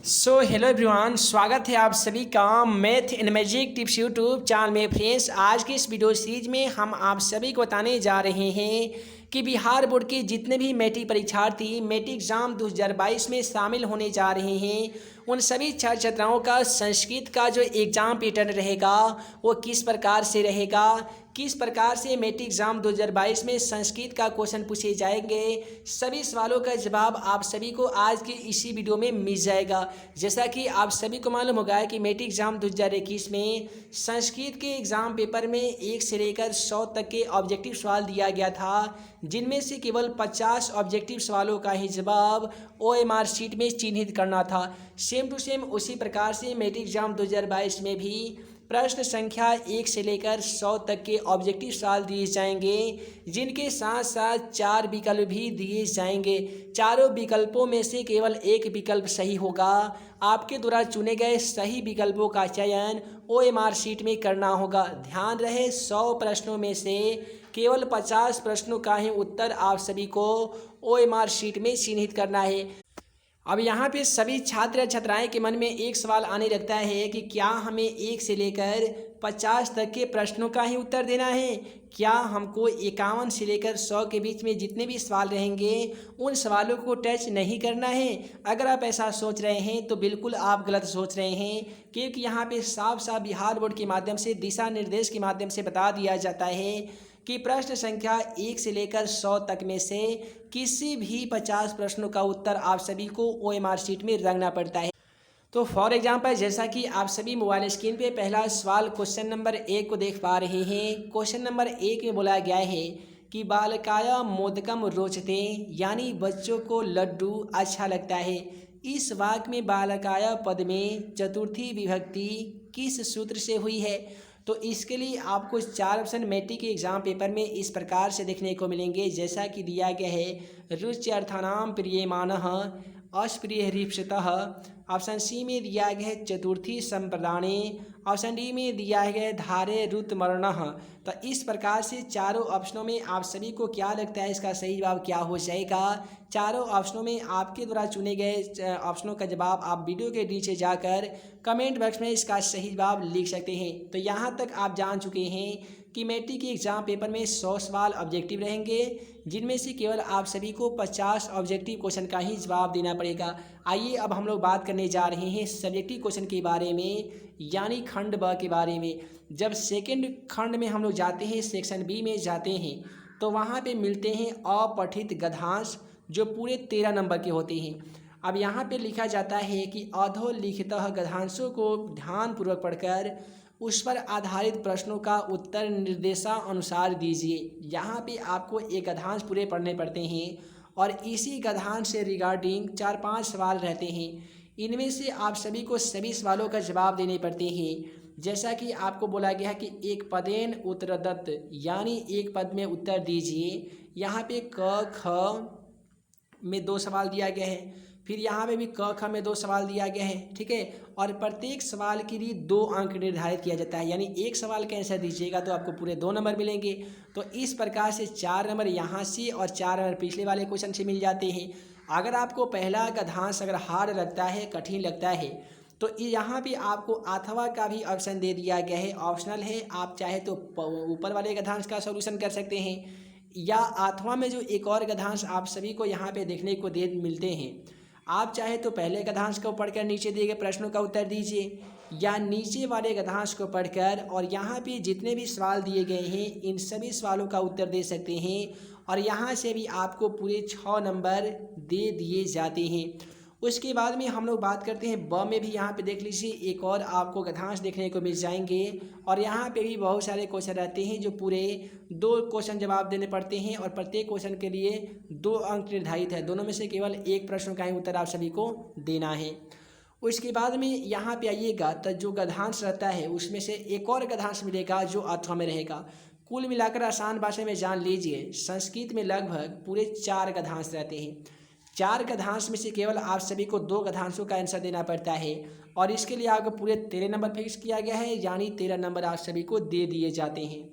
Hello everyone, स्वागत है आप सभी का math and magic tips YouTube channel में। फ्रेंड्स, आज की इस वीडियो सीरीज में हम आप सभी को बताने जा रहे हैं कि बिहार बोर्ड के जितने भी मैट्रिक परीक्षार्थी मैट्रिक एग्जाम 2022 में शामिल होने जा रहे हैं, उन सभी छात्र छात्राओं का संस्कृत का जो एग्ज़ाम पैटर्न रहेगा वो किस प्रकार से रहेगा, किस प्रकार से मैट्रिक एग्जाम 2022 में संस्कृत का क्वेश्चन पूछे जाएंगे, सभी सवालों का जवाब आप सभी को आज की इसी वीडियो में मिल जाएगा। जैसा कि आप सभी को मालूम होगा कि मैट्रिक एग्जाम 2021 में संस्कृत के एग्ज़ाम पेपर में 1 से लेकर 100 तक के ऑब्जेक्टिव सवाल दिया गया था, जिनमें से केवल 50 ऑब्जेक्टिव सवालों का ही जवाब OMR शीट में चिन्हित करना था। सेम टू सेम उसी प्रकार से मैट्रिक एग्जाम 2022 में भी प्रश्न संख्या 1 से लेकर 100 तक के ऑब्जेक्टिव सवाल दिए जाएंगे, जिनके साथ साथ 4 विकल्प भी दिए जाएंगे। चारों विकल्पों में से केवल एक विकल्प सही होगा। आपके द्वारा चुने गए सही विकल्पों का चयन OMR शीट में करना होगा। ध्यान रहे, 100 प्रश्नों में से केवल 50 प्रश्नों का ही उत्तर आप सभी को OMR शीट में चिन्हित करना है। अब यहाँ पे सभी छात्र छात्राएं के मन में एक सवाल आने लगता है कि क्या हमें 1 से लेकर 50 तक के प्रश्नों का ही उत्तर देना है? क्या हमको 51 से लेकर 100 के बीच में जितने भी सवाल रहेंगे उन सवालों को टच नहीं करना है? अगर आप ऐसा सोच रहे हैं तो बिल्कुल आप गलत सोच रहे हैं, क्योंकि यहाँ पे साफ साफ बिहार बोर्ड के माध्यम से दिशा निर्देश के माध्यम से बता दिया जाता है कि प्रश्न संख्या 1 से लेकर 100 तक में से किसी भी 50 प्रश्नों का उत्तर आप सभी को OMR शीट में रखना पड़ता है। तो फॉर एग्जांपल, जैसा कि आप सभी मोबाइल स्क्रीन पे पहला सवाल क्वेश्चन नंबर 1 को देख पा रहे हैं। क्वेश्चन नंबर 1 में बोला गया है कि बालकाय मोदकम रोचते, यानी बच्चों को लड्डू अच्छा लगता है। इस वाक्य में बालकाय पद में चतुर्थी विभक्ति किस सूत्र से हुई है? तो इसके लिए आपको 4 ऑप्शन मैट्रिक के एग्जाम पेपर में इस प्रकार से देखने को मिलेंगे, जैसा कि दिया गया है रुच्यर्थानाम प्रियमानः अस्प्रिय रिप्सतः। ऑप्शन सी में दिया गया है चतुर्थी संप्रदाने। ऑप्शन डी में दिया है धारे रुतमर्णः। तो इस प्रकार से चारों ऑप्शनों में आप सभी को क्या लगता है इसका सही जवाब क्या हो जाएगा? चारों ऑप्शनों में आपके द्वारा चुने गए ऑप्शनों का जवाब आप वीडियो के नीचे जाकर कमेंट बॉक्स में इसका सही जवाब लिख सकते हैं। तो यहाँ तक आप जान चुके हैं कि मैट्रिक के एग्जाम पेपर में 100 सवाल ऑब्जेक्टिव रहेंगे, जिनमें से केवल आप सभी को 50 ऑब्जेक्टिव क्वेश्चन का ही जवाब देना पड़ेगा। आइए अब हम लोग बात करने जा रहे हैं सब्जेक्टिव क्वेश्चन के बारे में, यानी खंड ब के बारे में। जब सेकंड खंड में हम लोग जाते हैं, सेक्शन बी में जाते हैं, तो वहाँ पे मिलते हैं अपठित गद्यांश, जो पूरे 13 नंबर के होते हैं। अब यहाँ पे लिखा जाता है कि अधोलिखित गद्यांशों को ध्यानपूर्वक पढ़कर उस पर आधारित प्रश्नों का उत्तर निर्देशानुसार दीजिए। यहाँ पे आपको एक गद्यांश पूरे पढ़ने पड़ते हैं और इसी गद्यांश से रिगार्डिंग 4-5 सवाल रहते हैं। इनमें से आप सभी को सभी सवालों का जवाब देने पड़ते हैं। जैसा कि आपको बोला गया है कि एक पदेन उत्तरदत्त, यानी एक पद में उत्तर दीजिए। यहाँ पे क ख में 2 सवाल दिया गया है, फिर यहाँ पे भी क ख में 2 सवाल दिया गया है, ठीक है। और प्रत्येक सवाल के लिए 2 अंक निर्धारित किया जाता है, यानी एक सवाल का आंसर दीजिएगा तो आपको पूरे 2 नंबर मिलेंगे। तो इस प्रकार से 4 नंबर यहाँ से और 4 नंबर पिछले वाले क्वेश्चन से मिल जाते हैं। अगर आपको पहला गद्यांश अगर हार्ड लगता है, कठिन लगता है, तो यहाँ भी आपको अथवा का भी ऑप्शन दे दिया गया है, ऑप्शनल है। आप चाहे तो ऊपर वाले गद्यांश का सॉल्यूशन कर सकते हैं, या अथवा में जो एक और गद्यांश आप सभी को यहाँ पे देखने को मिलते हैं, आप चाहे तो पहले गद्यांश को पढ़कर नीचे दिए गए प्रश्नों का उत्तर दीजिए, या नीचे वाले गद्यांश को पढ़कर और यहाँ पे जितने भी सवाल दिए गए हैं इन सभी सवालों का उत्तर दे सकते हैं, और यहाँ से भी आपको पूरे 6 नंबर दे दिए जाते हैं। उसके बाद में हम लोग बात करते हैं ब में भी। यहाँ पे देख लीजिए एक और आपको गद्यांश देखने को मिल जाएंगे, और यहाँ पे भी बहुत सारे क्वेश्चन रहते हैं जो पूरे 2 क्वेश्चन जवाब देने पड़ते हैं, और प्रत्येक क्वेश्चन के लिए 2 अंक निर्धारित है। दोनों में से केवल एक प्रश्न का ही उत्तर आप सभी को देना है। उसके बाद में यहाँ पे आइएगा तो जो गद्यांश रहता है उसमें से एक और गद्यांश मिलेगा जो अथवा में रहेगा। कुल मिलाकर आसान भाषा में जान लीजिए, संस्कृत में लगभग पूरे 4 गद्यांश रहते हैं। 4 गद्यांश में से केवल आप सभी को 2 गद्यांशों का आंसर देना पड़ता है, और इसके लिए आपको पूरे 13 नंबर फिक्स किया गया है, यानी 13 नंबर आप सभी को दे दिए जाते हैं।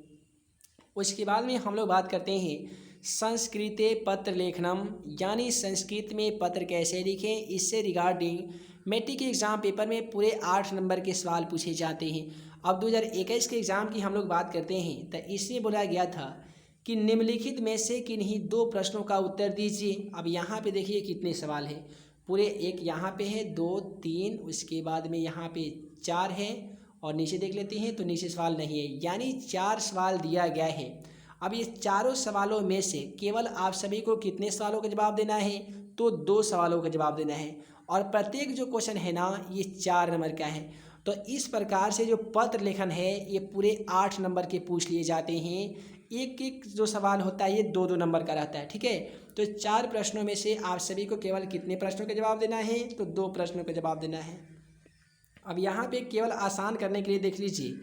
उसके बाद में हम लोग बात करते हैं संस्कृते पत्र लेखनम, यानी संस्कृत में पत्र कैसे लिखें। इससे रिगार्डिंग मैट्रिक के एग्ज़ाम पेपर में पूरे 8 नंबर के सवाल पूछे जाते हैं। अब 2021 के एग्ज़ाम की हम लोग बात करते हैं तो इसमें बोला गया था कि निम्नलिखित में से किन्हीं 2 प्रश्नों का उत्तर दीजिए। अब यहाँ पे देखिए कितने सवाल हैं, पूरे एक यहाँ पे है, 2 3, उसके बाद में यहाँ पे 4 है और नीचे देख लेते हैं तो नीचे सवाल नहीं है, यानी 4 सवाल दिया गया है। अब ये चारों सवालों में से केवल आप सभी को कितने सवालों का जवाब देना है, तो 2 सवालों का जवाब देना है और प्रत्येक जो क्वेश्चन है ना ये 4 नंबर का है। तो इस प्रकार से जो पत्र लेखन है ये पूरे 8 नंबर के पूछ लिए जाते हैं। एक एक जो सवाल होता है ये 2-2 नंबर का रहता है, ठीक है। तो 4 प्रश्नों में से आप सभी को केवल कितने प्रश्नों का जवाब देना है, तो 2 प्रश्नों का जवाब देना है। अब यहाँ पे केवल आसान करने के लिए देख लीजिए,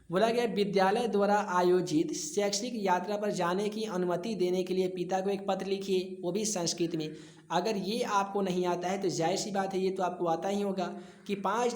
बोला गया विद्यालय द्वारा आयोजित शैक्षणिक यात्रा पर जाने की अनुमति देने के लिए पिता को एक पत्र लिखिए, वो भी संस्कृत में। अगर ये आपको नहीं आता है तो जाहिर सी बात है ये तो आपको आता ही होगा कि 5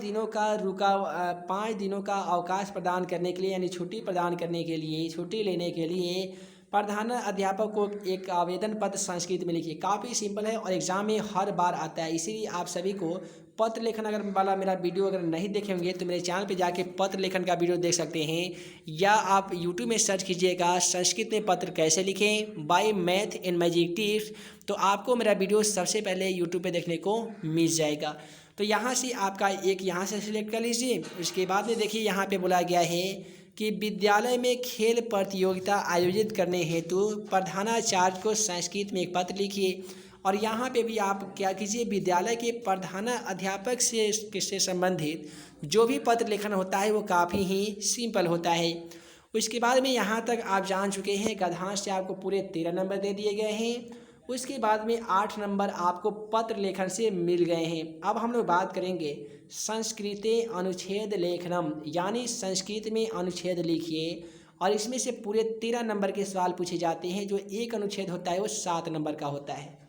दिनों का अवकाश प्रदान करने के लिए, यानी छुट्टी प्रदान करने के लिए, छुट्टी लेने के लिए प्रधान अध्यापक को एक आवेदन पत्र संस्कृत में लिखिए। काफ़ी सिंपल है और एग्ज़ाम में हर बार आता है, इसीलिए आप सभी को पत्र लेखन अगर वाला मेरा वीडियो अगर नहीं देखे होंगे तो मेरे चैनल पे जाके पत्र लेखन का वीडियो देख सकते हैं, या आप यूट्यूब में सर्च कीजिएगा संस्कृत में पत्र कैसे लिखें by math and magic tips, तो आपको मेरा वीडियो सबसे पहले यूट्यूब पे देखने को मिल जाएगा। तो यहाँ से आपका एक यहाँ से सिलेक्ट कर लीजिए। उसके बाद में देखिए यहाँ पे बोला गया है कि विद्यालय में खेल प्रतियोगिता आयोजित करने हेतु प्रधानाचार्य को संस्कृत में एक पत्र लिखिए। और यहाँ पे भी आप क्या कीजिए, विद्यालय के प्रधान अध्यापक से संबंधित जो भी पत्र लेखन होता है वो काफ़ी ही सिंपल होता है। उसके बाद में यहाँ तक आप जान चुके हैं, गद्यांश से आपको पूरे 13 नंबर दे दिए गए हैं। उसके बाद में 8 नंबर आपको पत्र लेखन से मिल गए हैं। अब हम लोग बात करेंगे संस्कृते अनुच्छेद लेखनम, यानी संस्कृत में अनुच्छेद लिखिए और इसमें से पूरे 13 नंबर के सवाल पूछे जाते हैं। जो एक अनुच्छेद होता है वो 7 नंबर का होता है।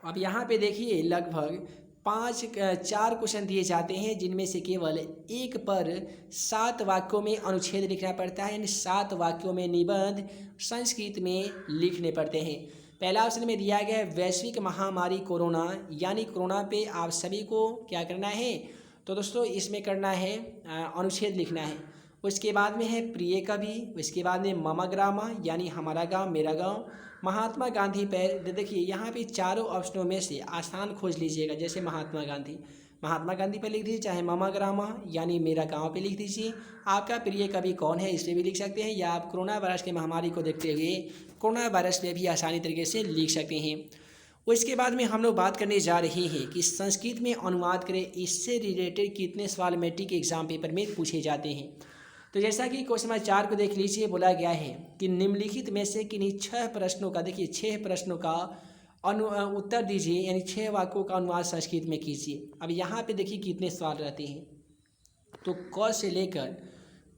अब यहाँ पे देखिए लगभग 4 क्वेश्चन दिए जाते हैं, जिनमें से केवल एक पर 7 वाक्यों में अनुच्छेद लिखना पड़ता है, यानी 7 वाक्यों में निबंध संस्कृत में लिखने पड़ते हैं। पहला ऑप्शन में दिया गया है वैश्विक महामारी कोरोना, यानी कोरोना पे आप सभी को क्या करना है, तो दोस्तों इसमें करना है अनुच्छेद लिखना है। उसके बाद में है प्रिय कवि, उसके बाद में मम ग्रामा, यानी हमारा गांव मेरा गांव, महात्मा गांधी पर। देखिए यहाँ पे चारों ऑप्शनों में से आसान खोज लीजिएगा, जैसे महात्मा गांधी पे लिख दीजिए, चाहे मम ग्रामा यानी मेरा गांव पे लिख दीजिए। आपका प्रिय कवि कौन है इस पर भी लिख सकते हैं, या आप कोरोना वायरस की महामारी को देखते हुए कोरोना वायरस पे भी आसानी तरीके से लिख सकते हैं। उसके बाद में हम लोग बात करने जा रहे हैं कि संस्कृत में अनुवाद करें, इससे रिलेटेड कितने सवाल मैट्रिक के एग्जाम पेपर में पूछे जाते हैं। तो जैसा कि क्वेश्चन नंबर 4 को देख लीजिए, बोला गया है कि निम्नलिखित में से किन्हीं 6 प्रश्नों का, देखिए 6 प्रश्नों का उत्तर दीजिए, यानी 6 वाक्यों का अनुवाद संस्कृत में कीजिए। अब यहाँ पे देखिए कितने सवाल रहते हैं, तो क से लेकर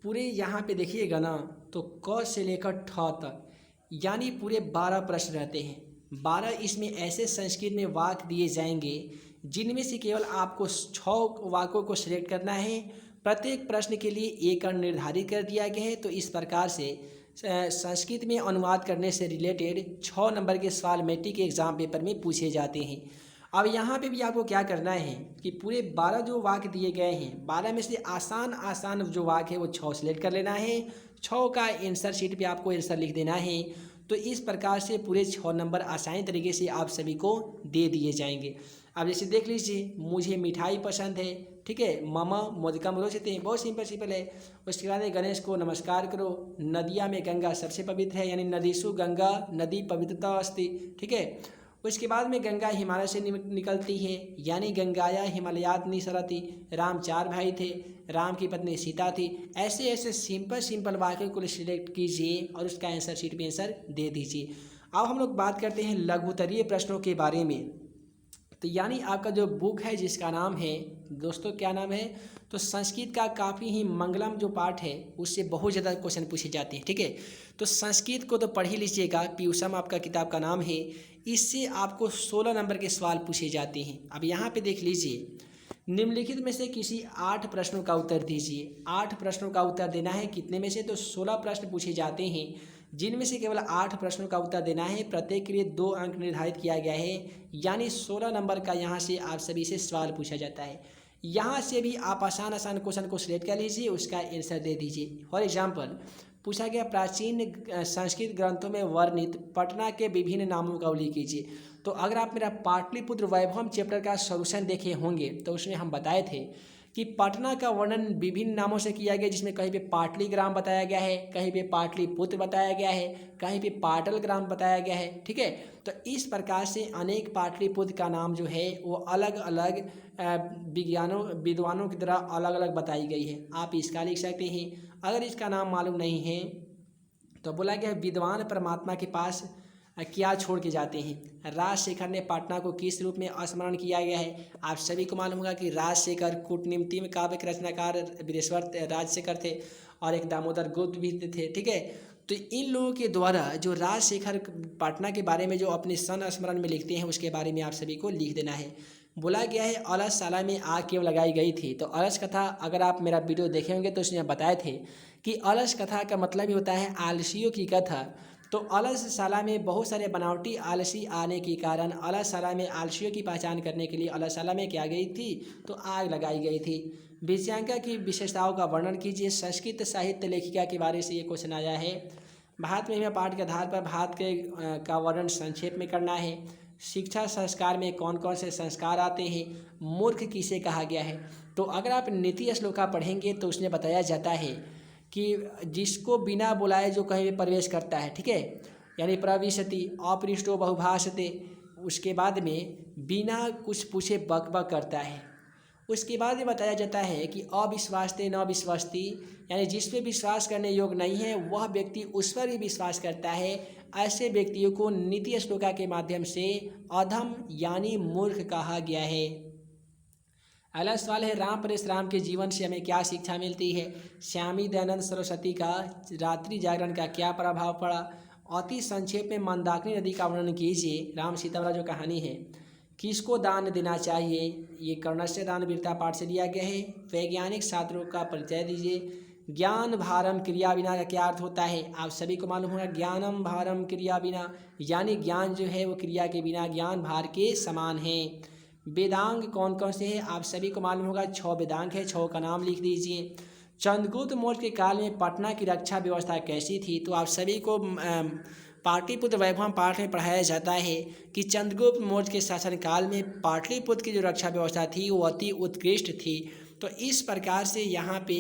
पूरे यहाँ पे देखिएगा ना, तो क से लेकर ठ तक, यानी पूरे 12 प्रश्न रहते हैं। 12 इसमें ऐसे संस्कृत में वाक्य दिए जाएंगे जिनमें से केवल आपको 6 वाक्यों को सिलेक्ट करना है। प्रत्येक प्रश्न के लिए एक अंक निर्धारित कर दिया गया है। तो इस प्रकार से संस्कृत में अनुवाद करने से रिलेटेड 6 नंबर के सवाल मैट्रिक के एग्जाम पेपर में पूछे जाते हैं। अब यहाँ पे भी आपको क्या करना है कि पूरे 12 जो वाक्य दिए गए हैं, 12 में से आसान जो वाक्य है वो 6 सेलेक्ट कर लेना है। 6 का आंसर शीट पे आपको आंसर लिख देना है। तो इस प्रकार से पूरे 6 नंबर आसानी तरीके से आप सभी को दे दिए जाएंगे। अब जैसे देख लीजिए, मुझे मिठाई पसंद है, ठीक है, ममा मोदकम रोचते हैं, बहुत सिंपल है। उसके बाद गणेश को नमस्कार करो, नदिया में गंगा सबसे पवित्र है, यानी नदीसु गंगा नदी पवित्रता अस्ति, ठीक है। उसके बाद में गंगा हिमालय से निकलती है, यानी गंगाया हिमालयात निसरती। राम 4 भाई थे, राम की पत्नी सीता थी। ऐसे सिंपल वाक्य को सिलेक्ट कीजिए और उसका आंसर शीट में आंसर दे दीजिए। अब हम लोग बात करते हैं लघुत्तरीय प्रश्नों के बारे में। तो यानी आपका जो बुक है जिसका नाम है दोस्तों, क्या नाम है, तो संस्कृत का काफ़ी ही मंगलम जो पार्ट है उससे बहुत ज़्यादा क्वेश्चन पूछे जाते हैं, ठीक है। तो संस्कृत को तो पढ़ ही लीजिएगा, पीयूषम आपका किताब का नाम है। इससे आपको 16 नंबर के सवाल पूछे जाते हैं। अब यहाँ पे देख लीजिए, निम्नलिखित में से किसी 8 प्रश्नों का उत्तर दीजिए। 8 प्रश्नों का उत्तर देना है, कितने में से, तो 16 प्रश्न पूछे जाते हैं, जिनमें से केवल 8 प्रश्नों का उत्तर देना है। प्रत्येक के लिए 2 अंक निर्धारित किया गया है, यानी 16 नंबर का यहाँ से आप सभी से सवाल पूछा जाता है। यहाँ से भी आप आसान आसान क्वेश्चन को सिलेक्ट कर लीजिए, उसका आंसर दे दीजिए। फॉर एग्जाम्पल पूछा गया प्राचीन संस्कृत ग्रंथों में वर्णित पटना के विभिन्न नामों का उल्लेख कीजिए। तो अगर आप मेरा पाटलिपुत्र वैभवम चैप्टर का सॉल्यूशन देखे होंगे तो उसमें हम बताए थे कि पटना का वर्णन विभिन्न नामों से किया गया, जिसमें कहीं पे पाटली ग्राम बताया गया है, कहीं पे पाटलिपुत्र बताया गया है, कहीं पे पाटल ग्राम बताया गया है। ठीक है, तो इस प्रकार से अनेक पाटलिपुत्र का नाम जो है वो अलग अलग विद्वानों की तरह अलग अलग बताई गई है। आप इसका लिख सकते हैं। अगर इसका नाम मालूम नहीं है तो बोला गया विद्वान परमात्मा के पास क्या छोड़ के जाते हैं। राजशेखर ने पटना को किस रूप में स्मरण किया गया है। आप सभी को मालूम होगा कि राजशेखर कूटनीतिम काव्य के रचनाकार वीरेश्वर राजशेखर थे और एक दामोदर गुप्त भी थे। ठीक है, तो इन लोगों के द्वारा जो राजशेखर पटना के बारे में जो अपने संस्मरण में लिखते हैं उसके बारे में आप सभी को लिख देना है। बोला गया है अलसशाला में आग क्यों लगाई गई थी। तो अलस कथा अगर आप मेरा वीडियो देखे होंगे तो उसमें बताए थे कि अलस कथा का मतलब ही होता है आलसियों की कथा। तो अलसशाला में बहुत सारे बनावटी आलसी आने के कारण अलसशाला में आलसियों की पहचान करने के लिए अलसशाला में क्या गई थी, तो आग लगाई गई थी। विषयांका की विशेषताओं का वर्णन कीजिए। संस्कृत साहित्य लेखिका के बारे से ये क्वेश्चन आया है। भारत में पाठ के आधार पर भारत के का वर्णन संक्षेप में करना है। शिक्षा संस्कार में कौन कौन से संस्कार आते हैं। मूर्ख किसे कहा गया है। तो अगर आप नीति श्लोका पढ़ेंगे तो उसमें बताया जाता है कि जिसको बिना बुलाए जो कहीं भी प्रवेश करता है, ठीक है, यानी प्रविशति अपृष्टो बहुभाषते, उसके बाद में बिना कुछ पूछे बक बक करता है। उसके बाद ये बताया जाता है कि अविश्वासते न विश्वस्ति, यानी जिस पे विश्वास करने योग्य नहीं है वह व्यक्ति उस पर ही विश्वास करता है। ऐसे व्यक्तियों को नीति श्लोका के माध्यम से अधम यानी मूर्ख कहा गया है। अगला सवाल है राम परशुराम के जीवन से हमें क्या शिक्षा मिलती है। श्यामी दयानंद सरस्वती का रात्रि जागरण का क्या प्रभाव पड़ा। अति संक्षेप में मंदाकिनी नदी का वर्णन कीजिए। राम सीता वाला जो कहानी है, किसको दान देना चाहिए, ये कर्णस्य दान वीरता पाठ से लिया गया है। वैज्ञानिक छात्रों का परिचय दीजिए। ज्ञान भारम क्रिया बिना का क्या अर्थ होता है। आप सभी को मालूम होगा ज्ञानम भारम क्रिया बिना, यानी ज्ञान जो है वो क्रिया के बिना ज्ञान भार के समान है। वेदांग कौन कौन से हैं, आप सभी को मालूम होगा 6 वेदांग है, 6 का नाम लिख दीजिए। चंद्रगुप्त मौर्य के काल में पटना की रक्षा व्यवस्था कैसी थी। तो आप सभी को पाटलिपुत्र वैभवम पाठ में पढ़ाया जाता है कि चंद्रगुप्त मौर्य के शासनकाल में पाटलिपुत्र की जो रक्षा व्यवस्था थी वो अति उत्कृष्ट थी। तो इस प्रकार से यहाँ पे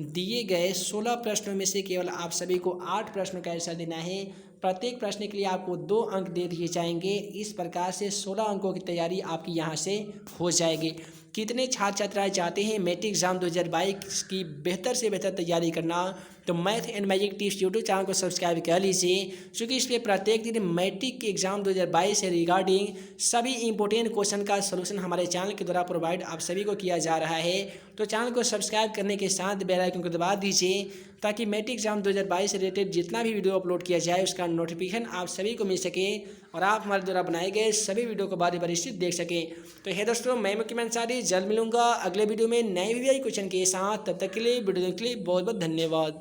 दिए गए 16 प्रश्नों में से केवल आप सभी को 8 प्रश्नों का आंसर देना है। प्रत्येक प्रश्न के लिए आपको 2 अंक दे दिए जाएंगे। इस प्रकार से 16 अंकों की तैयारी आपकी यहाँ से हो जाएगी। कितने छात्र छात्राएं चाहते हैं मैट्रिक एग्जाम 2022 की बेहतर से बेहतर तैयारी करना, तो math and magic tips YouTube channel को सब्सक्राइब कर लीजिए, क्योंकि इस पर प्रत्येक दिन मैट्रिक के एग्जाम 2022 से रिगार्डिंग सभी इंपॉर्टेंट क्वेश्चन का सलूशन हमारे चैनल के द्वारा प्रोवाइड आप सभी को किया जा रहा है। तो चैनल को सब्सक्राइब करने के साथ बेल आइकन को दबा दीजिए ताकि मैट्रिक एग्जाम 2022 से रिलेटेड जितना भी वीडियो अपलोड किया जाए उसका नोटिफिकेशन आप सभी को मिल सके और आप हमारे द्वारा बनाए गए सभी वीडियो को बारी बारी से देख सकें। तो है दोस्तों, मैं मुख्यमंत्री अंसारी जल्द मिलूंगा अगले वीडियो में नए वीडियो क्वेश्चन के साथ। तब तक के लिए वीडियो देखने के लिए बहुत बहुत धन्यवाद।